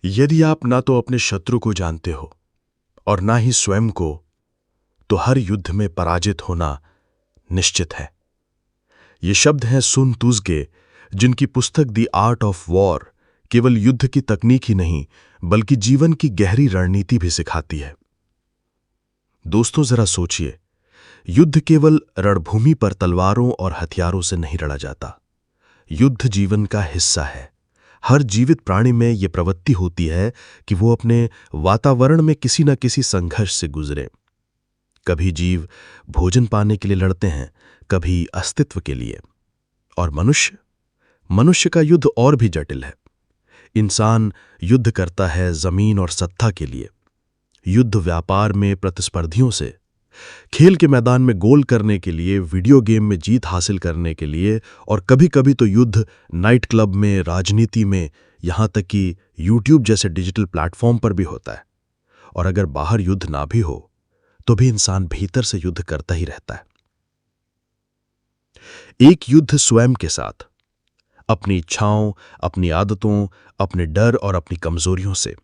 यदि आप ना तो अपने शत्रु को जानते हो और ना ही स्वयं को, तो हर युद्ध में पराजित होना निश्चित है। ये शब्द हैं सुन त्जुगे, जिनकी पुस्तक द आर्ट ऑफ वॉर केवल युद्ध की तकनीक ही नहीं बल्कि जीवन की गहरी रणनीति भी सिखाती है। दोस्तों, जरा सोचिए, युद्ध केवल रणभूमि पर तलवारों और हथियारों से नहीं लड़ा जाता। युद्ध जीवन का हिस्सा है। हर जीवित प्राणी में यह प्रवृत्ति होती है कि वो अपने वातावरण में किसी न किसी संघर्ष से गुजरे। कभी जीव भोजन पाने के लिए लड़ते हैं, कभी अस्तित्व के लिए। और मनुष्य का युद्ध और भी जटिल है। इंसान युद्ध करता है जमीन और सत्ता के लिए, युद्ध व्यापार में प्रतिस्पर्धियों से, खेल के मैदान में गोल करने के लिए, वीडियो गेम में जीत हासिल करने के लिए, और कभी-कभी तो युद्ध नाइट क्लब में, राजनीति में, यहां तक कि यूट्यूब जैसे डिजिटल प्लेटफॉर्म पर भी होता है। और अगर बाहर युद्ध ना भी हो तो भी इंसान भीतर से युद्ध करता ही रहता है। एक युद्ध स्वयं के साथ, अपनी इच्छाओं, अपनी आदतों, अपने डर और अपनी कमजोरियों से।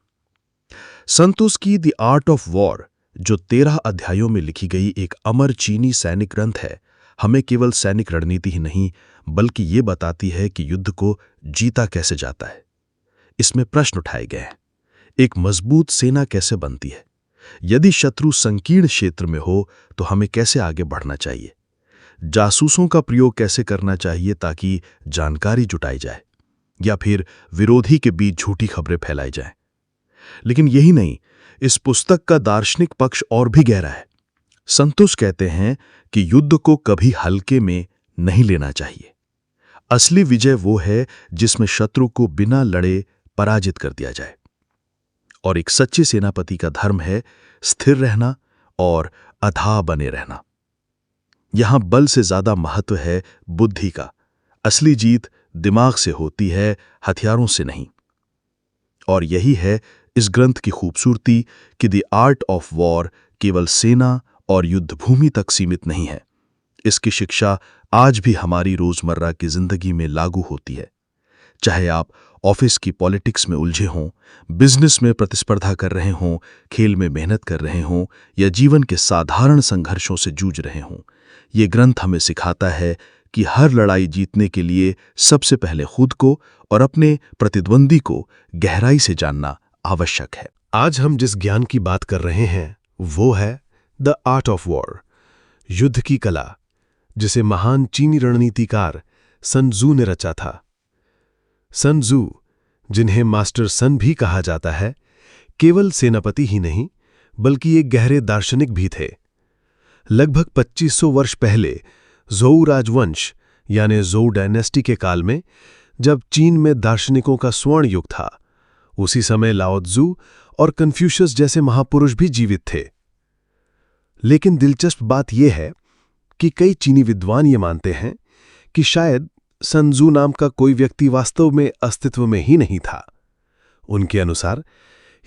संतोष की द आर्ट ऑफ वॉर, जो 13 अध्यायों में लिखी गई एक अमर चीनी सैनिक ग्रंथ है, हमें केवल सैनिक रणनीति ही नहीं बल्कि ये बताती है कि युद्ध को जीता कैसे जाता है। इसमें प्रश्न उठाए गए हैं। एक मजबूत सेना कैसे बनती है? यदि शत्रु संकीर्ण क्षेत्र में हो तो हमें कैसे आगे बढ़ना चाहिए? जासूसों का प्रयोग कैसे करना चाहिए ताकि जानकारी जुटाई जाए, या फिर विरोधी के बीच झूठी खबरें फैलाई जाएं? लेकिन यही नहीं, इस पुस्तक का दार्शनिक पक्ष और भी गहरा है। संतोष कहते हैं कि युद्ध को कभी हल्के में नहीं लेना चाहिए। असली विजय वो है जिसमें शत्रु को बिना लड़े पराजित कर दिया जाए। और एक सच्चे सेनापति का धर्म है स्थिर रहना और अथाह बने रहना। यहां बल से ज्यादा महत्व है बुद्धि का। असली जीत दिमाग से होती है, हथियारों से नहीं। और यही है इस ग्रंथ की खूबसूरती कि द आर्ट ऑफ वॉर केवल सेना और युद्ध भूमि तक सीमित नहीं है। इसकी शिक्षा आज भी हमारी रोजमर्रा की जिंदगी में लागू होती है। चाहे आप ऑफिस की पॉलिटिक्स में उलझे हों, बिजनेस में प्रतिस्पर्धा कर रहे हों, खेल में मेहनत कर रहे हों, या जीवन के साधारण संघर्षों से जूझ रहे हों, ये ग्रंथ हमें सिखाता है कि हर लड़ाई जीतने के लिए सबसे पहले खुद को और अपने प्रतिद्वंदी को गहराई से जानना आवश्यक है। आज हम जिस ज्ञान की बात कर रहे हैं वो है द आर्ट ऑफ वॉर, युद्ध की कला, जिसे महान चीनी रणनीतिकार सन त्जू ने रचा था। सन त्जू, जिन्हें मास्टर सन भी कहा जाता है, केवल सेनापति ही नहीं बल्कि एक गहरे दार्शनिक भी थे। लगभग 2500 वर्ष पहले ज़ोउ राजवंश यानी ज़ोउ डायनेस्टी के काल में, जब चीन में दार्शनिकों का स्वर्ण युग था, उसी समय लाओ त्जू और कन्फ्यूशियस जैसे महापुरुष भी जीवित थे। लेकिन दिलचस्प बात यह है कि कई चीनी विद्वान ये मानते हैं कि शायद सन त्जू नाम का कोई व्यक्ति वास्तव में अस्तित्व में ही नहीं था। उनके अनुसार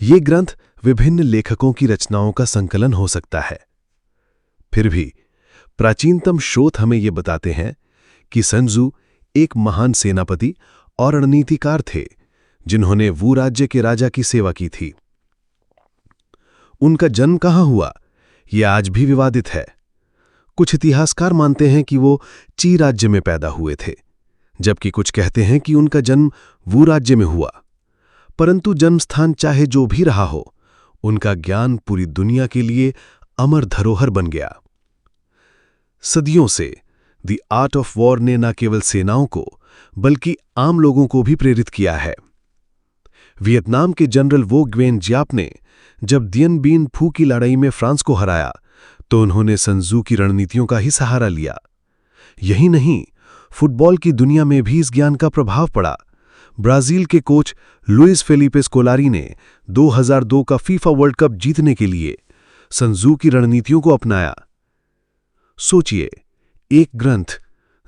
ये ग्रंथ विभिन्न लेखकों की रचनाओं का संकलन हो सकता है। फिर भी प्राचीनतम स्रोत हमें ये बताते हैं कि सन त्जू एक महान सेनापति और रणनीतिकार थे जिन्होंने वू राज्य के राजा की सेवा की थी। उनका जन्म कहाँ हुआ, यह आज भी विवादित है। कुछ इतिहासकार मानते हैं कि वो ची राज्य में पैदा हुए थे, जबकि कुछ कहते हैं कि उनका जन्म वू राज्य में हुआ। परंतु जन्मस्थान चाहे जो भी रहा हो, उनका ज्ञान पूरी दुनिया के लिए अमर धरोहर बन गया। सदियों से द आर्ट ऑफ वॉर ने न केवल सेनाओं को बल्कि आम लोगों को भी प्रेरित किया है। वियतनाम के जनरल वो ग्वेन जियाप ने जब दियन बिन फू की लड़ाई में फ्रांस को हराया तो उन्होंने सन त्जू की रणनीतियों का ही सहारा लिया। यही नहीं, फुटबॉल की दुनिया में भी इस ज्ञान का प्रभाव पड़ा। ब्राजील के कोच लुइस फेलिpe स्कोलारी ने 2002 का फीफा वर्ल्ड कप जीतने के लिए सन त्जू की रणनीतियों को अपनाया। सोचिए, एक ग्रंथ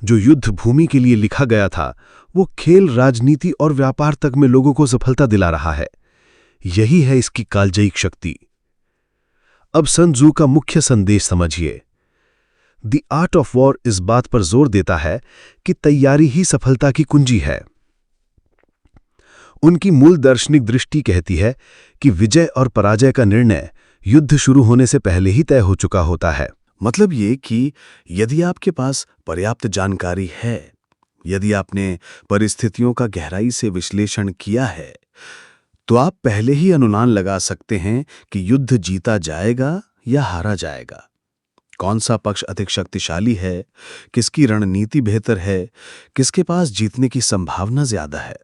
जो युद्ध भूमि के लिए लिखा गया था, वो खेल, राजनीति और व्यापार तक में लोगों को सफलता दिला रहा है। यही है इसकी कालजयी शक्ति। अब सन त्जू का मुख्य संदेश समझिए। द आर्ट ऑफ वॉर इस बात पर जोर देता है कि तैयारी ही सफलता की कुंजी है। उनकी मूल दार्शनिक दृष्टि कहती है कि विजय और पराजय का निर्णय युद्ध शुरू होने से पहले ही तय हो चुका होता है। मतलब ये कि यदि आपके पास पर्याप्त जानकारी है, यदि आपने परिस्थितियों का गहराई से विश्लेषण किया है, तो आप पहले ही अनुमान लगा सकते हैं कि युद्ध जीता जाएगा या हारा जाएगा। कौन सा पक्ष अधिक शक्तिशाली है, किसकी रणनीति बेहतर है, किसके पास जीतने की संभावना ज्यादा है।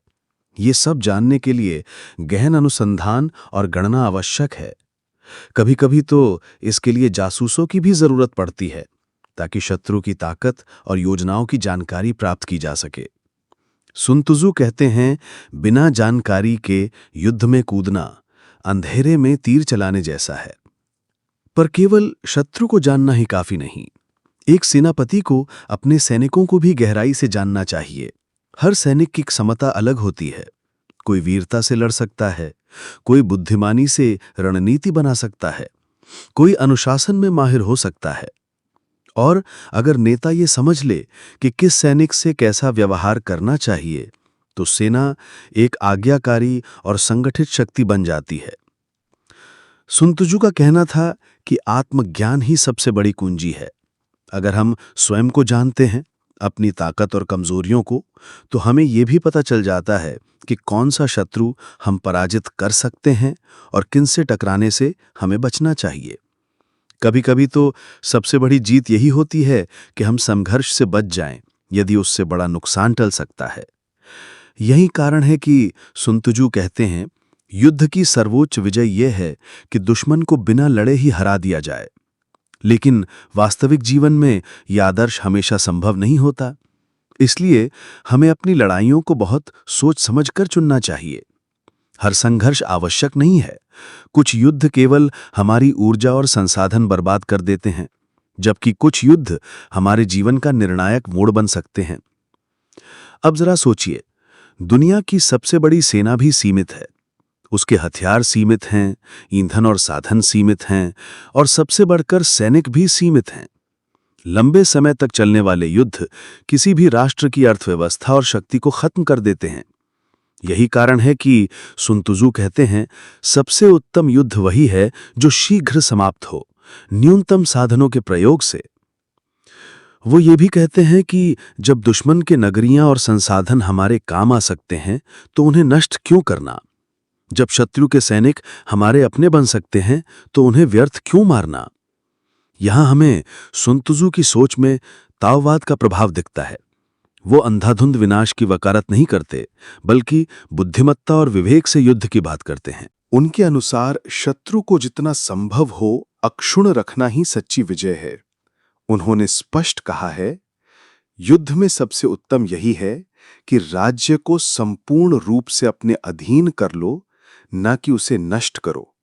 ये सब जानने के लिए गहन अनुसंधान और गणना आवश्यक है। कभी-कभी तो इसके लिए जासूसों की भी जरूरत पड़ती है, ताकि शत्रु की ताकत और योजनाओं की जानकारी प्राप्त की जा सके। सुन त्सु कहते हैं, बिना जानकारी के युद्ध में कूदना अंधेरे में तीर चलाने जैसा है। पर केवल शत्रु को जानना ही काफी नहीं। एक सेनापति को अपने सैनिकों को भी गहराई से जानना चाहिए। हर सैनिक की क्षमता अलग होती है। कोई वीरता से लड़ सकता है, कोई बुद्धिमानी से रणनीति बना सकता है, कोई अनुशासन में माहिर हो सकता है। और अगर नेता ये समझ ले कि किस सैनिक से कैसा व्यवहार करना चाहिए, तो सेना एक आज्ञाकारी और संगठित शक्ति बन जाती है। सुन त्सु का कहना था कि आत्मज्ञान ही सबसे बड़ी कुंजी है। अगर हम स्वयं को जानते हैं, अपनी ताकत और कमजोरियों को, तो हमें यह भी पता चल जाता है कि कौन सा शत्रु हम पराजित कर सकते हैं और किनसे टकराने से हमें बचना चाहिए। कभी-कभी तो सबसे बड़ी जीत यही होती है कि हम संघर्ष से बच जाएं, यदि उससे बड़ा नुकसान टल सकता है। यही कारण है कि सुन त्सु कहते हैं, युद्ध की सर्वोच्च विजय यह है कि दुश्मन को बिना लड़े ही हरा दिया जाए। लेकिन वास्तविक जीवन में यह आदर्श हमेशा संभव नहीं होता। इसलिए हमें अपनी लड़ाइयों को बहुत सोच समझकर चुनना चाहिए। हर संघर्ष आवश्यक नहीं है। कुछ युद्ध केवल हमारी ऊर्जा और संसाधन बर्बाद कर देते हैं, जबकि कुछ युद्ध हमारे जीवन का निर्णायक मोड़ बन सकते हैं। अब जरा सोचिए, दुनिया की सबसे बड़ी सेना भी सीमित है। उसके हथियार सीमित हैं, ईंधन और साधन सीमित हैं, और सबसे बढ़कर सैनिक भी सीमित हैं। लंबे समय तक चलने वाले युद्ध किसी भी राष्ट्र की अर्थव्यवस्था और शक्ति को खत्म कर देते हैं। यही कारण है कि सुन त्सु कहते हैं, सबसे उत्तम युद्ध वही है जो शीघ्र समाप्त हो, न्यूनतम साधनों के प्रयोग से। वो ये भी कहते हैं कि जब दुश्मन के नगरियां और संसाधन हमारे काम आ सकते हैं, तो उन्हें नष्ट क्यों करना। जब शत्रु के सैनिक हमारे अपने बन सकते हैं, तो उन्हें व्यर्थ क्यों मारना। यहां हमें सुन त्सु की सोच में ताओवाद का प्रभाव दिखता है। वो अंधाधुंध विनाश की वकालत नहीं करते, बल्कि बुद्धिमत्ता और विवेक से युद्ध की बात करते हैं। उनके अनुसार शत्रु को जितना संभव हो अक्षुण्ण रखना ही सच्ची विजय है। उन्होंने स्पष्ट कहा है, युद्ध में सबसे उत्तम यही है कि राज्य को संपूर्ण रूप से अपने अधीन कर लो, न कि उसे नष्ट करो।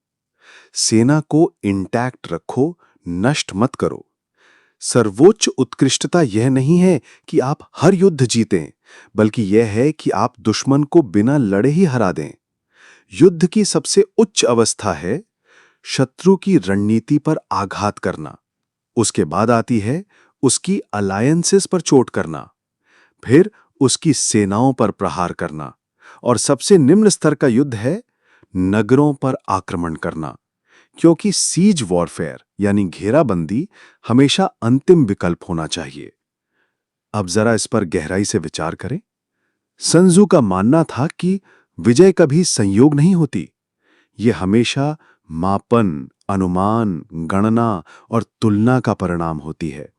सेना को इंटैक्ट रखो, नष्ट मत करो। सर्वोच्च उत्कृष्टता यह नहीं है कि आप हर युद्ध जीतें, बल्कि यह है कि आप दुश्मन को बिना लड़े ही हरा दें। युद्ध की सबसे उच्च अवस्था है शत्रु की रणनीति पर आघात करना। उसके बाद आती है उसकी अलायंसेस पर चोट करना, फिर उसकी सेनाओं पर प्रहार करना, और सबसे निम्न स्तर का युद्ध है नगरों पर आक्रमण करना। क्योंकि सीज वॉरफेयर यानी घेराबंदी हमेशा अंतिम विकल्प होना चाहिए। अब जरा इस पर गहराई से विचार करें। sun tzu का मानना था कि विजय कभी संयोग नहीं होती, यह हमेशा मापन, अनुमान, गणना और तुलना का परिणाम होती है।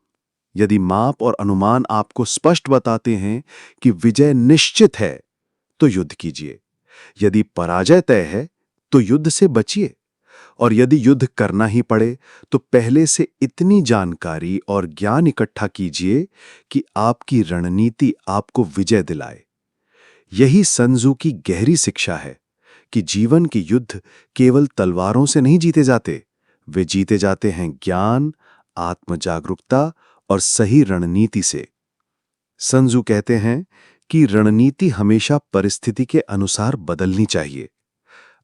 यदि माप और अनुमान आपको स्पष्ट बताते हैं कि विजय निश्चित है, तो युद्ध कीजिए। यदि पराजय तय है, तो युद्ध से बचिए। और यदि युद्ध करना ही पड़े, तो पहले से इतनी जानकारी और ज्ञान इकट्ठा कीजिए कि आपकी रणनीति आपको विजय दिलाए। यही sun tzu की गहरी शिक्षा है कि जीवन के युद्ध केवल तलवारों से नहीं जीते जाते, वे जीते जाते हैं ज्ञान, आत्मजागरूकता और सही रणनीति से। sun tzu कहते हैं कि रणनीति हमेशा परिस्थिति के अनुसार बदलनी चाहिए।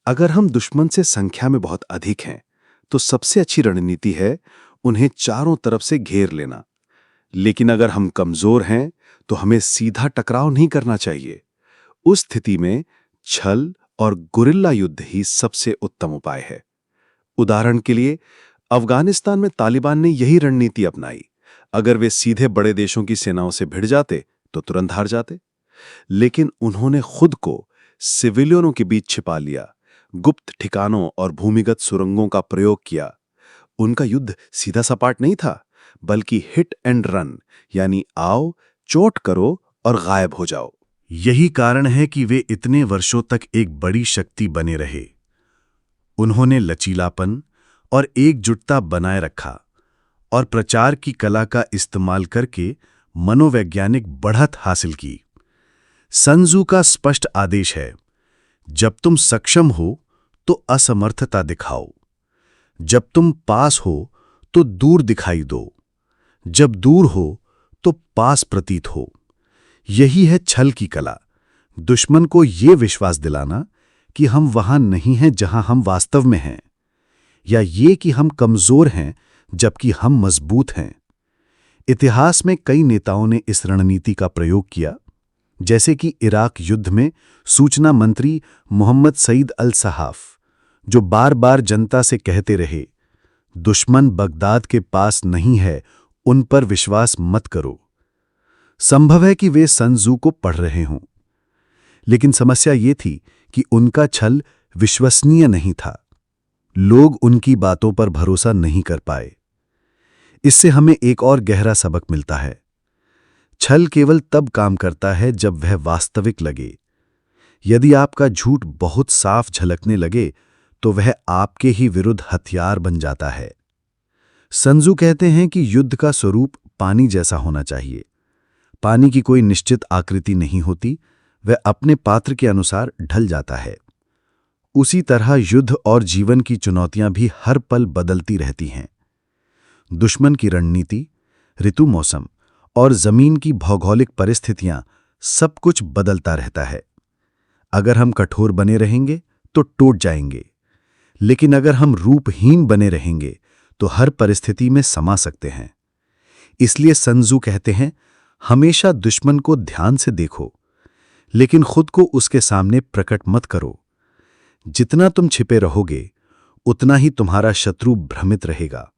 अगर हम दुश्मन से संख्या में बहुत अधिक हैं, तो सबसे अच्छी रणनीति है उन्हें चारों तरफ से घेर लेना। लेकिन अगर हम कमजोर हैं, तो हमें सीधा टकराव नहीं करना चाहिए। उस स्थिति में छल और गुरिल्ला युद्ध ही सबसे उत्तम उपाय है। उदाहरण के लिए अफगानिस्तान में तालिबान ने यही रणनीति अपनाई। अगर वे सीधे बड़े देशों की सेनाओं से भिड़ जाते तो तुरंत हार जाते, लेकिन उन्होंने खुद को सिविलियनों के बीच छिपा लिया, गुप्त ठिकानों और भूमिगत सुरंगों का प्रयोग किया। उनका युद्ध सीधा सपाट नहीं था, बल्कि हिट एंड रन, यानी आओ, चोट करो और गायब हो जाओ। यही कारण है कि वे इतने वर्षों तक एक बड़ी शक्ति बने रहे। उन्होंने लचीलापन और एकजुटता बनाए रखा और प्रचार की कला का इस्तेमाल करके मनोवैज्ञानिक बढ़त हासिल की। सन त्सू का स्पष्ट आदेश है, जब तुम सक्षम हो तो असमर्थता दिखाओ, जब तुम पास हो तो दूर दिखाई दो, जब दूर हो तो पास प्रतीत हो। यही है छल की कला, दुश्मन को ये विश्वास दिलाना कि हम वहां नहीं हैं जहां हम वास्तव में हैं, या ये कि हम कमजोर हैं जबकि हम मजबूत हैं। इतिहास में कई नेताओं ने इस रणनीति का प्रयोग किया, जैसे कि इराक युद्ध में सूचना मंत्री मोहम्मद सईद अल सहाफ, जो बार बार जनता से कहते रहे, दुश्मन बगदाद के पास नहीं है, उन पर विश्वास मत करो। संभव है कि वे सन त्सू को पढ़ रहे हों, लेकिन समस्या ये थी कि उनका छल विश्वसनीय नहीं था। लोग उनकी बातों पर भरोसा नहीं कर पाए। इससे हमें एक और गहरा सबक मिलता है। छल केवल तब काम करता है जब वह वास्तविक लगे। यदि आपका झूठ बहुत साफ झलकने लगे तो वह आपके ही विरुद्ध हथियार बन जाता है। सन त्सू कहते हैं कि युद्ध का स्वरूप पानी जैसा होना चाहिए। पानी की कोई निश्चित आकृति नहीं होती, वह अपने पात्र के अनुसार ढल जाता है। उसी तरह युद्ध और जीवन की चुनौतियां भी हर पल बदलती रहती हैं। दुश्मन की रणनीति, ऋतु, मौसम और जमीन की भौगोलिक परिस्थितियां, सब कुछ बदलता रहता है। अगर हम कठोर बने रहेंगे तो टूट जाएंगे, लेकिन अगर हम रूपहीन बने रहेंगे तो हर परिस्थिति में समा सकते हैं। इसलिए सन त्सू कहते हैं, हमेशा दुश्मन को ध्यान से देखो, लेकिन खुद को उसके सामने प्रकट मत करो। जितना तुम छिपे रहोगे, उतना ही तुम्हारा शत्रु भ्रमित रहेगा।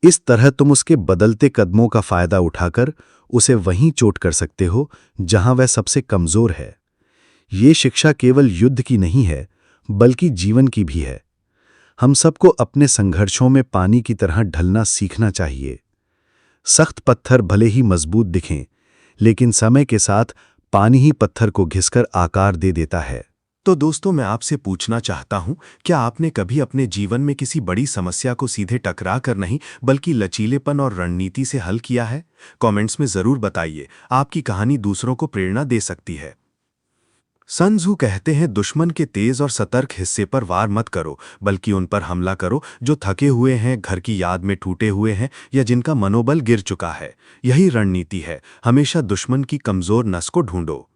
इस तरह तुम उसके बदलते कदमों का फायदा उठाकर उसे वहीं चोट कर सकते हो जहां वह सबसे कमजोर है। ये शिक्षा केवल युद्ध की नहीं है, बल्कि जीवन की भी है। हम सबको अपने संघर्षों में पानी की तरह ढलना सीखना चाहिए। सख्त पत्थर भले ही मजबूत दिखें, लेकिन समय के साथ पानी ही पत्थर को घिसकर आकार दे देता है। तो दोस्तों, मैं आपसे पूछना चाहता हूं, क्या आपने कभी अपने जीवन में किसी बड़ी समस्या को सीधे टकरा कर नहीं, बल्कि लचीलेपन और रणनीति से हल किया है? कमेंट्स में जरूर बताइए। आपकी कहानी दूसरों को प्रेरणा दे सकती है। सन त्सू कहते हैं, दुश्मन के तेज और सतर्क हिस्से पर वार मत करो, बल्कि उन पर हमला करो जो थके हुए हैं, घर की याद में टूटे हुए हैं, या जिनका मनोबल गिर चुका है। यही रणनीति है, हमेशा दुश्मन की कमजोर नस को ढूंढो।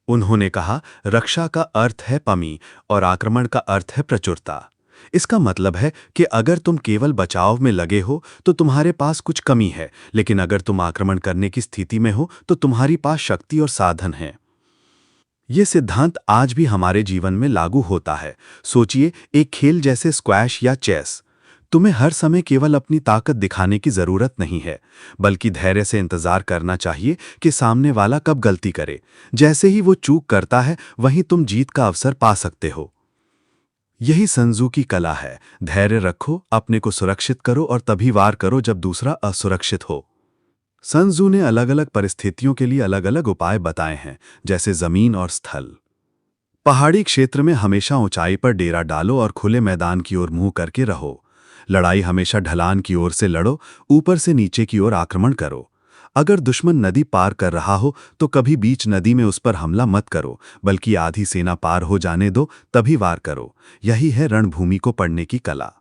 उन्होंने कहा, रक्षा का अर्थ है पमी और आक्रमण का अर्थ है प्रचुरता। इसका मतलब है कि अगर तुम केवल बचाव में लगे हो तो तुम्हारे पास कुछ कमी है, लेकिन अगर तुम आक्रमण करने की स्थिति में हो तो तुम्हारी पास शक्ति और साधन है। ये सिद्धांत आज भी हमारे जीवन में लागू होता है। सोचिए, एक खेल जैसे स्क्वैश या चेस। तुम्हें हर समय केवल अपनी ताकत दिखाने की जरूरत नहीं है, बल्कि धैर्य से इंतजार करना चाहिए कि सामने वाला कब गलती करे। जैसे ही वो चूक करता है, वहीं तुम जीत का अवसर पा सकते हो। यही सन त्सू की कला है। धैर्य रखो, अपने को सुरक्षित करो और तभी वार करो जब दूसरा असुरक्षित हो। सन त्सू ने अलग अलग परिस्थितियों के लिए अलग अलग उपाय बताए हैं, जैसे जमीन और स्थल। पहाड़ी क्षेत्र में हमेशा ऊंचाई पर डेरा डालो और खुले मैदान की ओर मुंह करके रहो। लड़ाई हमेशा ढलान की ओर से लड़ो, ऊपर से नीचे की ओर आक्रमण करो। अगर दुश्मन नदी पार कर रहा हो तो कभी बीच नदी में उस पर हमला मत करो, बल्कि आधी सेना पार हो जाने दो, तभी वार करो। यही है रणभूमि को पढ़ने की कला।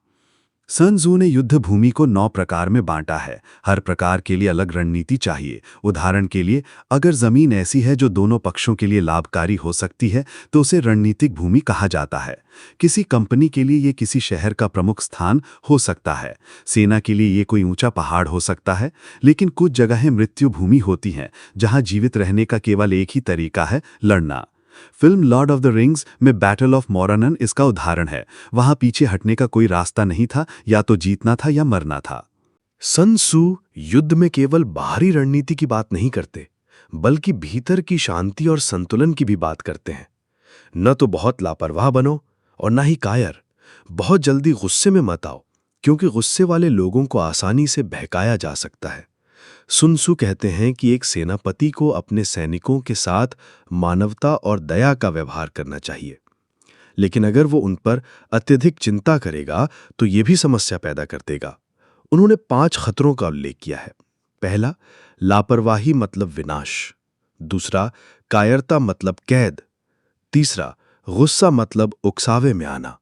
सन त्सू ने युद्ध भूमि को 9 प्रकार में बांटा है। हर प्रकार के लिए अलग रणनीति चाहिए। उदाहरण के लिए, अगर जमीन ऐसी है जो दोनों पक्षों के लिए लाभकारी हो सकती है तो उसे रणनीतिक भूमि कहा जाता है। किसी कंपनी के लिए ये किसी शहर का प्रमुख स्थान हो सकता है। सेना के लिए ये कोई ऊंचा पहाड़ हो सकता है। लेकिन कुछ जगहें मृत्यु भूमि होती हैं, जहां जीवित रहने का केवल एक ही तरीका है, लड़ना। Film Lord of the rings में बैटल ऑफ मोरानन इसका उदाहरण है। वहां पीछे हटने का कोई रास्ता नहीं था, या तो जीतना था या मरना था। सन त्सू युद्ध में केवल बाहरी रणनीति की बात नहीं करते, बल्कि भीतर की शांति और संतुलन की भी बात करते हैं। न तो बहुत लापरवाह बनो और न ही कायर। बहुत जल्दी गुस्से में मत आओ, क्योंकि गुस्से वाले लोगों को आसानी से बहकाया जा सकता है। sun tzu कहते हैं कि एक सेनापति को अपने सैनिकों के साथ मानवता और दया का व्यवहार करना चाहिए, लेकिन अगर वो उन पर अत्यधिक चिंता करेगा तो ये भी समस्या पैदा कर देगा। उन्होंने 5 खतरों का उल्लेख किया है। पहला, लापरवाही मतलब विनाश। दूसरा, कायरता मतलब कैद। तीसरा, गुस्सा मतलब उकसावे में आना।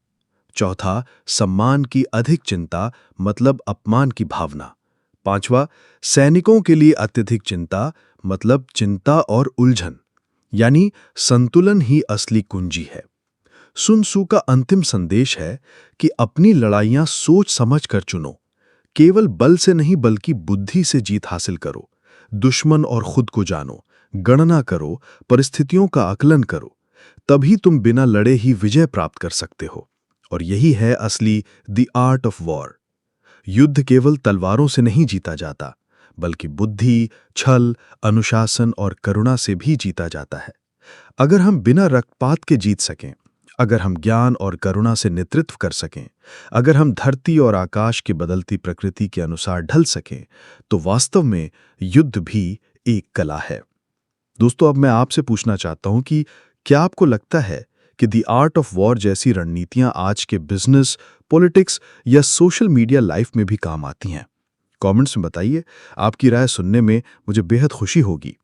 चौथा, सम्मान की अधिक चिंता मतलब अपमान की भावना। पांचवा, सैनिकों के लिए अत्यधिक चिंता मतलब चिंता और उलझन, यानी संतुलन ही असली कुंजी है। sun tzu का अंतिम संदेश है कि अपनी लड़ाइयां सोच समझ कर चुनो। केवल बल से नहीं बल्कि बुद्धि से जीत हासिल करो। दुश्मन और खुद को जानो, गणना करो, परिस्थितियों का आकलन करो। तभी तुम बिना लड़े ही विजय प्राप्त कर सकते हो। और यही है असली द आर्ट ऑफ वॉर। युद्ध केवल तलवारों से नहीं जीता जाता, बल्कि बुद्धि, छल, अनुशासन और करुणा से भी जीता जाता है। अगर हम बिना रक्तपात के जीत सकें, अगर हम ज्ञान और करुणा से नेतृत्व कर सकें, अगर हम धरती और आकाश की बदलती प्रकृति के अनुसार ढल सकें, तो वास्तव में युद्ध भी एक कला है। दोस्तों, अब मैं आपसे पूछना चाहता हूं कि क्या आपको लगता है कि द आर्ट ऑफ वॉर जैसी रणनीतियां आज के बिजनेस, पॉलिटिक्स या सोशल मीडिया लाइफ में भी काम आती हैं? कमेंट्स में बताइए। आपकी राय सुनने में मुझे बेहद खुशी होगी।